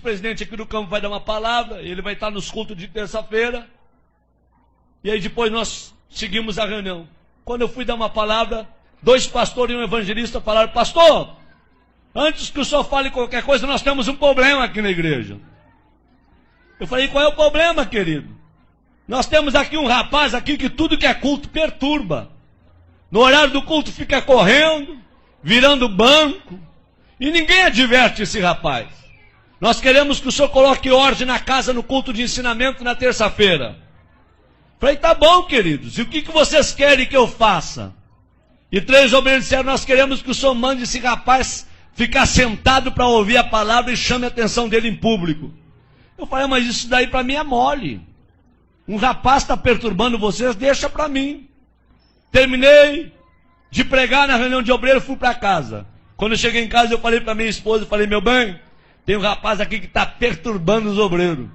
presidente aqui do campo vai dar uma palavra, ele vai estar nos cultos de terça-feira, e aí depois nós seguimos a reunião. Quando eu fui dar uma palavra, 2 pastores e um evangelista falaram: pastor, antes que o senhor fale qualquer coisa, nós temos um problema aqui na igreja. Eu falei: qual é o problema, querido? Nós temos aqui um rapaz aqui que tudo que é culto perturba. No horário do culto fica correndo, virando banco, e ninguém adverte esse rapaz. Nós queremos que o senhor coloque ordem na casa no culto de ensinamento na terça-feira. Falei: tá bom, queridos, e o que vocês querem que eu faça? E 3 obreiros disseram: nós queremos que o senhor mande esse rapaz ficar sentado para ouvir a palavra e chame a atenção dele em público. Eu falei: mas isso daí para mim é mole. Um rapaz está perturbando vocês, deixa para mim. Terminei de pregar na reunião de obreiro, fui para casa. Quando eu cheguei em casa, eu falei para minha esposa, eu falei: meu bem, tem um rapaz aqui que está perturbando os obreiros.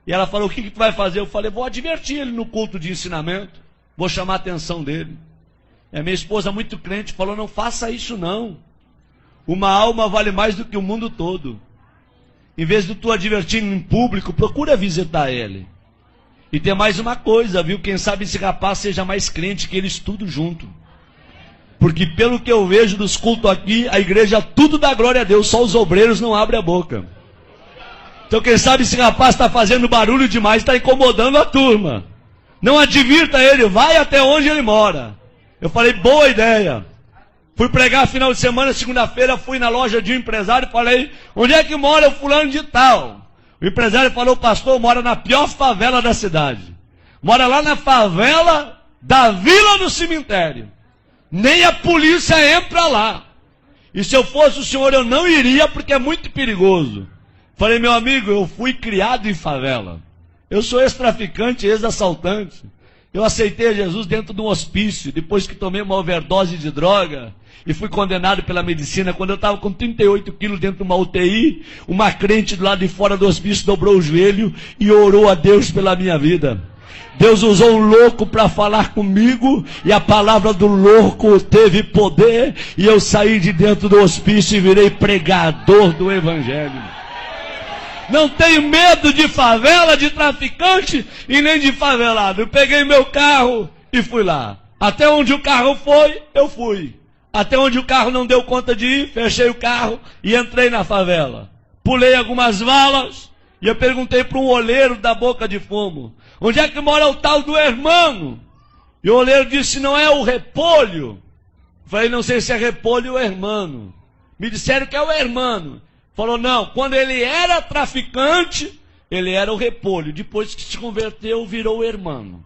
E ela falou: o que tu vai fazer? Eu falei: vou advertir ele no culto de ensinamento, vou chamar a atenção dele. E a minha esposa, muito crente, falou: não faça isso não. Uma alma vale mais do que o mundo todo. Em vez de tu advertir em público, procura visitar ele. E tem mais uma coisa, viu? Quem sabe esse rapaz seja mais crente que eles tudo junto. Porque pelo que eu vejo dos cultos aqui, a igreja tudo dá glória a Deus, só os obreiros não abrem a boca. Então quem sabe esse rapaz está fazendo barulho demais, está incomodando a turma. Não advirta ele, vai até onde ele mora. Eu falei: boa ideia. Fui pregar final de semana, segunda-feira, fui na loja de um empresário e falei: onde é que mora o fulano de tal? O empresário falou: pastor, mora na pior favela da cidade. Mora lá na favela da Vila do Cemitério. Nem a polícia entra lá. E se eu fosse o senhor, eu não iria, porque é muito perigoso. Falei: meu amigo, eu fui criado em favela. Eu sou ex-traficante, ex-assaltante. Eu aceitei Jesus dentro de um hospício, depois que tomei uma overdose de droga, e fui condenado pela medicina. Quando eu estava com 38 quilos dentro de uma UTI, uma crente do lado de fora do hospício dobrou o joelho e orou a Deus pela minha vida. Deus usou um louco para falar comigo, e a palavra do louco teve poder, e eu saí de dentro do hospício e virei pregador do evangelho. Não tenho medo de favela, de traficante e nem de favelado. Eu peguei meu carro e fui lá. Até onde o carro foi, eu fui. Até onde o carro não deu conta de ir, fechei o carro e entrei na favela. Pulei algumas valas e eu perguntei para um oleiro da Boca de Fumo: onde é que mora o tal do hermano? E o oleiro disse: não é o Repolho? Falei: não sei se é Repolho ou hermano. Me disseram que é o hermano. Falou: não, quando ele era traficante, ele era o Repolho. Depois que se converteu, virou o hermano.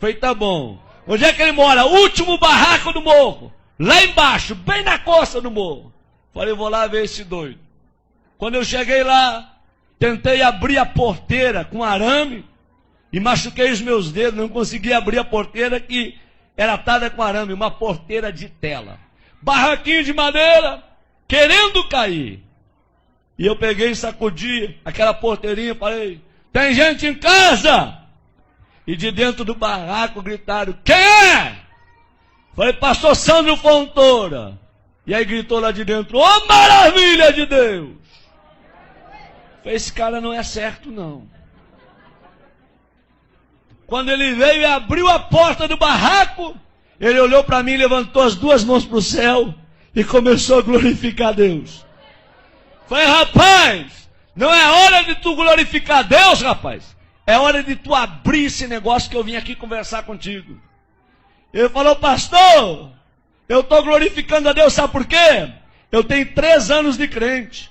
Falei: tá bom. Onde é que ele mora? Último barraco do morro. Lá embaixo, bem na costa do morro. Falei: vou lá ver esse doido. Quando eu cheguei lá, tentei abrir a porteira com arame e machuquei os meus dedos. Não consegui abrir a porteira, que era atada com arame, uma porteira de tela. Barraquinho de madeira, querendo cair. E eu peguei e sacudi aquela porteirinha e falei: tem gente em casa? E de dentro do barraco gritaram: quem é? Falei: pastor Sandro Fontoura. E aí gritou lá de dentro: ô maravilha de Deus! Falei: esse cara não é certo não. Quando ele veio e abriu a porta do barraco, ele olhou para mim, levantou as 2 mãos para o céu e começou a glorificar a Deus. Falei: rapaz, não é hora de tu glorificar Deus, rapaz. É hora de tu abrir esse negócio que eu vim aqui conversar contigo. Ele falou: pastor, eu estou glorificando a Deus, sabe por quê? Eu tenho 3 anos de crente.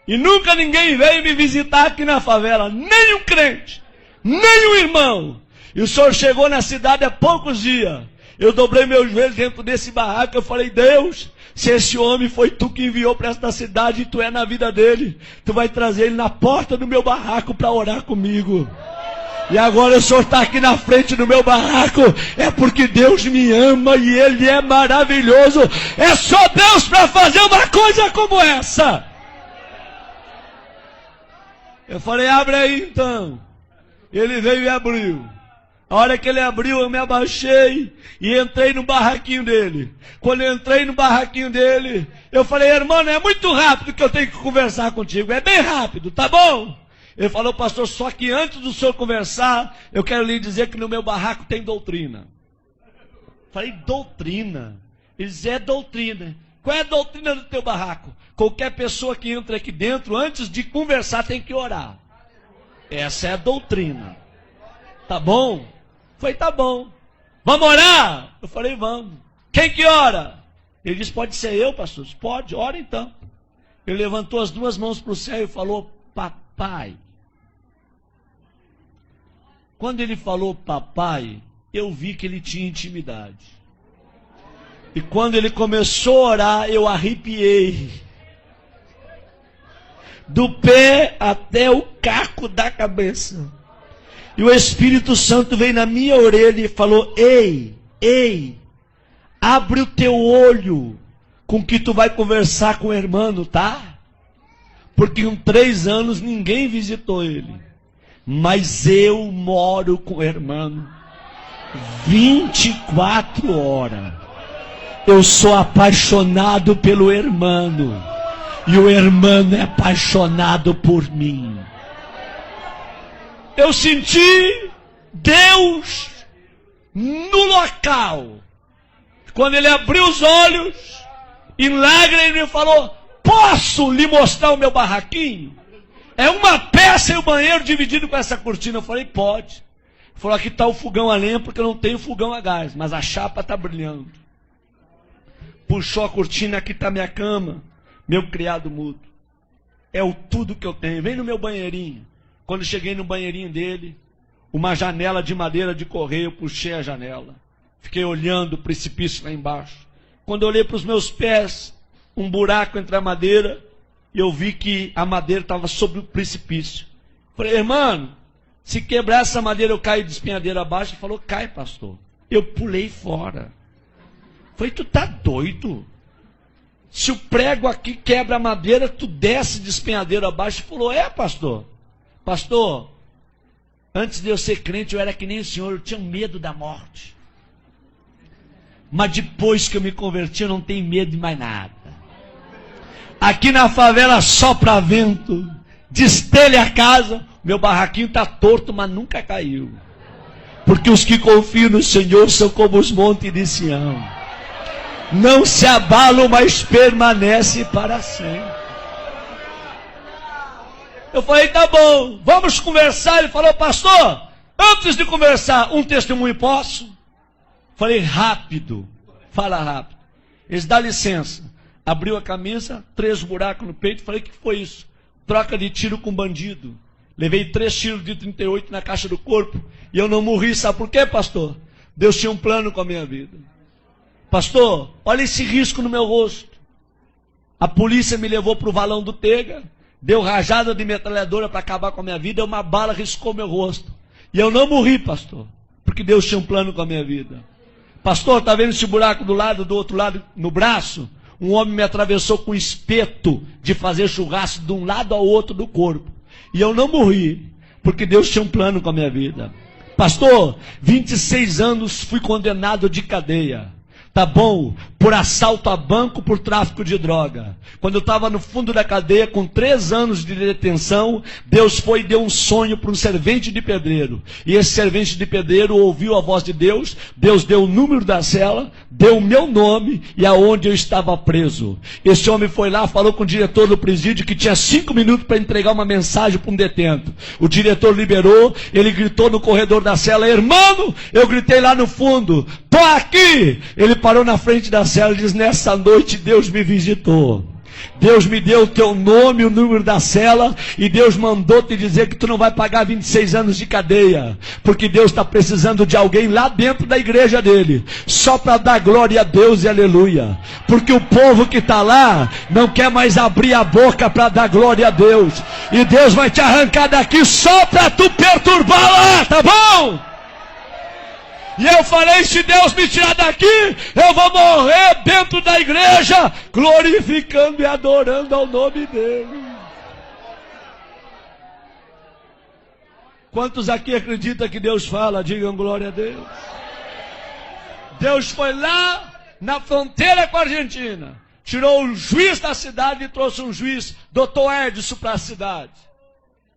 E nunca ninguém veio me visitar aqui na favela. Nem um crente, nem um irmão. E o senhor chegou na cidade há poucos dias. Eu dobrei meu joelho dentro desse barraco. Eu falei: Deus, se esse homem foi tu que enviou para esta cidade e tu é na vida dele, tu vai trazer ele na porta do meu barraco para orar comigo. E agora o senhor está aqui na frente do meu barraco, é porque Deus me ama e Ele é maravilhoso. É só Deus para fazer uma coisa como essa. Eu falei: abre aí então. Ele veio e abriu. A hora que ele abriu, eu me abaixei e entrei no barraquinho dele. Quando eu entrei no barraquinho dele, eu falei, irmão, é muito rápido que eu tenho que conversar contigo. É bem rápido, tá bom? Ele falou, pastor, só que antes do senhor conversar, eu quero lhe dizer que no meu barraco tem doutrina. Falei, doutrina? Ele disse, é doutrina. Qual é a doutrina do teu barraco? Qualquer pessoa que entra aqui dentro, antes de conversar, tem que orar. Essa é a doutrina. Tá bom? Falei, tá bom. Vamos orar? Eu falei, vamos. Quem que ora? Ele disse, pode ser eu, pastor? Pode, ora então. Ele levantou as duas mãos para o céu e falou, papai. Quando ele falou papai, eu vi que ele tinha intimidade. E quando ele começou a orar, eu arrepiei. Do pé até o caco da cabeça. E o Espírito Santo veio na minha orelha e falou, ei, abre o teu olho com que tu vai conversar com o irmão, tá? Porque em 3 anos ninguém visitou ele. Mas eu moro com o irmão 24 horas. Eu sou apaixonado pelo irmão. E o irmão é apaixonado por mim. Eu senti Deus no local. Quando ele abriu os olhos, em lágrimas, ele me falou, posso lhe mostrar o meu barraquinho? É uma peça e o banheiro dividido com essa cortina. Eu falei, pode. Ele falou, aqui está o fogão a lenha, porque eu não tenho fogão a gás, mas a chapa está brilhando. Puxou a cortina, aqui está minha cama, meu criado mudo. É o tudo que eu tenho. Vem no meu banheirinho. Quando cheguei no banheirinho dele, uma janela de madeira de correio, eu puxei a janela. Fiquei olhando o precipício lá embaixo. Quando eu olhei para os meus pés, um buraco entre a madeira, e eu vi que a madeira estava sobre o precipício. Falei, irmão, se quebrar essa madeira eu caio de espinhadeira abaixo. Ele falou, cai, pastor. Eu pulei fora. Falei, tu tá doido? Se o prego aqui quebra a madeira, tu desce de espinhadeira abaixo. Ele falou, é, pastor. Pastor, antes de eu ser crente, eu era que nem o senhor, eu tinha medo da morte. Mas depois que eu me converti, eu não tenho medo de mais nada. Aqui na favela sopra vento, destelha a casa, meu barraquinho está torto, mas nunca caiu. Porque os que confiam no Senhor são como os montes de Sião. Não se abalam, mas permanecem para sempre. Eu falei, tá bom, vamos conversar. Ele falou, pastor, antes de conversar, um testemunho posso? Falei, rápido, fala rápido. Eles dão licença. Abriu a camisa, 3 buracos no peito. Falei, o que foi isso? Troca de tiro com bandido. Levei 3 tiros de 38 na caixa do corpo. E eu não morri, sabe por quê, pastor? Deus tinha um plano com a minha vida. Pastor, olha esse risco no meu rosto. A polícia me levou para o valão do Tega. Deu rajada de metralhadora para acabar com a minha vida. Uma bala riscou meu rosto. E eu não morri, pastor. Porque Deus tinha um plano com a minha vida. Pastor, está vendo esse buraco do outro lado, no braço? Um homem me atravessou com espeto de fazer churrasco de um lado ao outro do corpo. E eu não morri, porque Deus tinha um plano com a minha vida. Pastor, 26 anos fui condenado de cadeia. Tá bom? Por assalto a banco, por tráfico de droga. Quando eu estava no fundo da cadeia, com 3 anos de detenção, Deus foi e deu um sonho para um servente de pedreiro. E esse servente de pedreiro ouviu a voz de Deus. Deus deu o número da cela, deu o meu nome e aonde eu estava preso. Esse homem foi lá, falou com o diretor do presídio que tinha 5 minutos para entregar uma mensagem para um detento. O diretor liberou, ele gritou no corredor da cela, irmão, eu gritei lá no fundo, tô aqui! Ele parou na frente da cela e diz, nessa noite Deus me visitou. Deus me deu o teu nome, o número da cela, e Deus mandou te dizer que tu não vai pagar 26 anos de cadeia, porque Deus está precisando de alguém lá dentro da igreja dele, só para dar glória a Deus e aleluia, porque o povo que está lá, não quer mais abrir a boca para dar glória a Deus, e Deus vai te arrancar daqui só para tu perturbar lá, tá bom? E eu falei, se Deus me tirar daqui, eu vou morrer dentro da igreja, glorificando e adorando ao nome dele. Quantos aqui acreditam que Deus fala? Digam glória a Deus. Deus foi lá na fronteira com a Argentina, tirou o juiz da cidade e trouxe um juiz, Dr. Edson, para a cidade.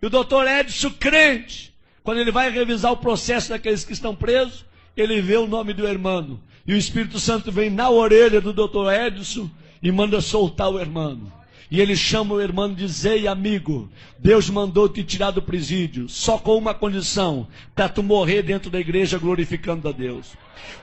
E o Dr. Edson, crente, quando ele vai revisar o processo daqueles que estão presos, ele vê o nome do irmão. E o Espírito Santo vem na orelha do Dr. Edson e manda soltar o irmão. E ele chama o irmão e diz: ei, amigo, Deus mandou te tirar do presídio, só com uma condição, para tu morrer dentro da igreja glorificando a Deus.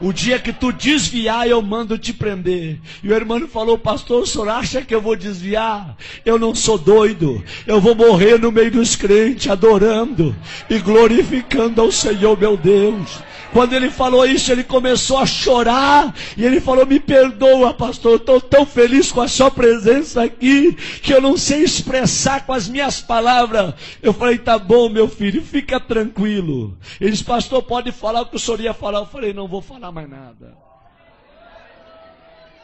O dia que tu desviar, eu mando te prender. E o irmão falou: pastor, o senhor acha que eu vou desviar? Eu não sou doido, eu vou morrer no meio dos crentes, adorando e glorificando ao Senhor meu Deus. Quando ele falou isso, ele começou a chorar, e ele falou: me perdoa, pastor, eu estou tão feliz com a sua presença aqui, que eu não sei expressar com as minhas palavras. Eu falei: tá bom, meu filho, fica tranquilo. Ele disse: pastor, pode falar o que o senhor ia falar. Eu falei: não vou falar mais nada.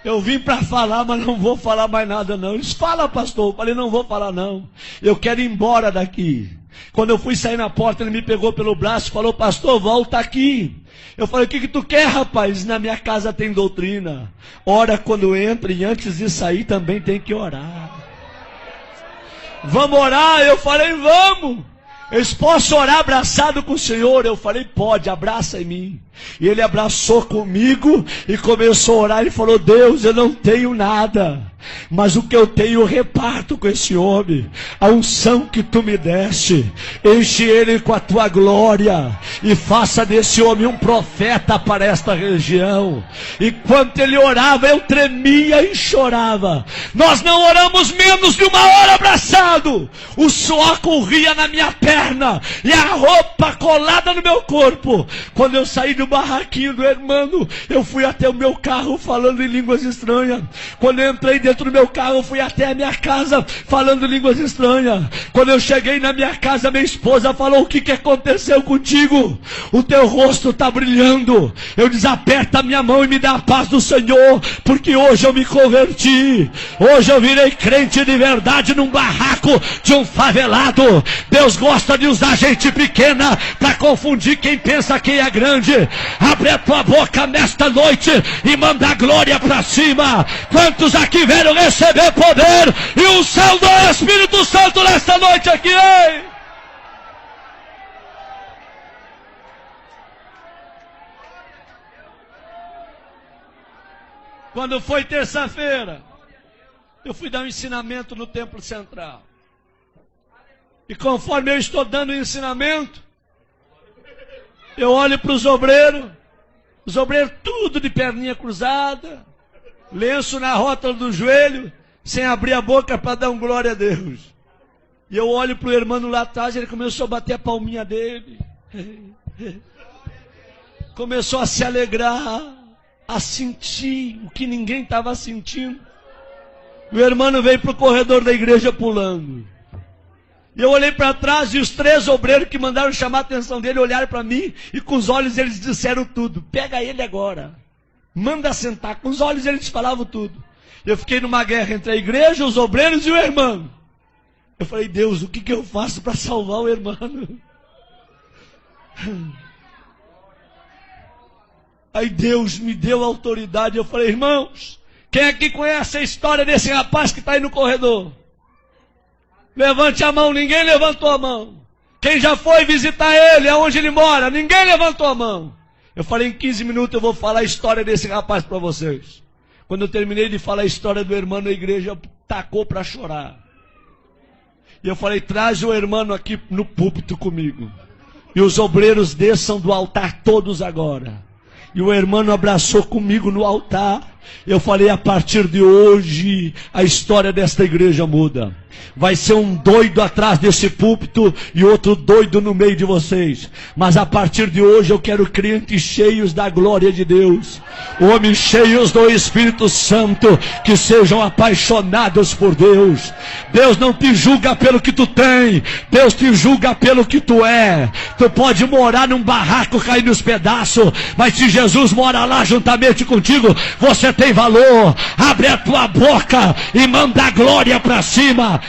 Eu vim para falar, mas não vou falar mais nada não. Ele disse: fala, pastor. Eu falei: não vou falar não, eu quero ir embora daqui. Quando eu fui sair na porta, ele me pegou pelo braço e falou: pastor, volta aqui. Eu falei: o que tu quer, rapaz? Na minha casa tem doutrina. Ora quando entra, e antes de sair também tem que orar. Vamos orar? Eu falei: vamos. Eles posso orar abraçado com o Senhor? Eu falei: pode, abraça em mim. E ele abraçou comigo e começou a orar. Ele falou: Deus, eu não tenho nada, mas o que eu tenho eu reparto com esse homem. A unção que tu me deste, enche ele com a tua glória e faça desse homem um profeta para esta região. Enquanto ele orava, eu tremia e chorava. Nós não oramos menos de uma hora abraçado. O suor corria na minha perna e a roupa colada no meu corpo. Quando eu saí do barraquinho do irmão, eu fui até o meu carro falando em línguas estranhas. Quando eu entrei dentro do meu carro, eu fui até a minha casa falando línguas estranhas. Quando eu cheguei na minha casa, minha esposa falou: o que aconteceu contigo? O teu rosto está brilhando. Eu disse: aperta a minha mão e me dá a paz do Senhor, porque hoje eu me converti. Hoje eu virei crente de verdade num barraco de um favelado. Deus gosta de usar gente pequena para confundir quem pensa que é grande. Abre a tua boca nesta noite e manda a glória para cima. Quantos aqui vieram receber poder e o céu do Espírito Santo nesta noite aqui, hein? Quando foi terça-feira, eu fui dar um ensinamento no Templo Central. E conforme eu estou dando o ensinamento, eu olho para os obreiros tudo de perninha cruzada, lenço na rótula do joelho, sem abrir a boca para dar um glória a Deus. E eu olho para o irmão lá atrás, ele começou a bater a palminha dele. Começou a se alegrar, a sentir o que ninguém estava sentindo. O irmão veio para o corredor da igreja pulando. E eu olhei para trás e os 3 obreiros que mandaram chamar a atenção dele olharam para mim e com os olhos eles disseram tudo. Pega ele agora, manda sentar. Com os olhos eles falavam tudo. Eu fiquei numa guerra entre a igreja, os obreiros e o irmão. Eu falei: Deus, o que eu faço para salvar o irmão? Aí Deus me deu autoridade. Eu falei: irmãos, quem aqui conhece a história desse rapaz que está aí no corredor? Levante a mão. Ninguém levantou a mão. Quem já foi visitar ele, aonde ele mora? Ninguém levantou a mão. Eu falei: em 15 minutos eu vou falar a história desse rapaz para vocês. Quando eu terminei de falar a história do irmão, a igreja tacou para chorar. E eu falei: traz o irmão aqui no púlpito comigo. E os obreiros desçam do altar todos agora. E o irmão abraçou comigo no altar. Eu falei: a partir de hoje, a história desta igreja muda. Vai ser um doido atrás desse púlpito e outro doido no meio de vocês. Mas a partir de hoje eu quero crentes cheios da glória de Deus. Homens cheios do Espírito Santo, que sejam apaixonados por Deus. Deus não te julga pelo que tu tem, Deus te julga pelo que tu é. Tu pode morar num barraco cair nos pedaços, mas se Jesus mora lá juntamente contigo, você tem valor. Abre a tua boca e manda a glória para cima.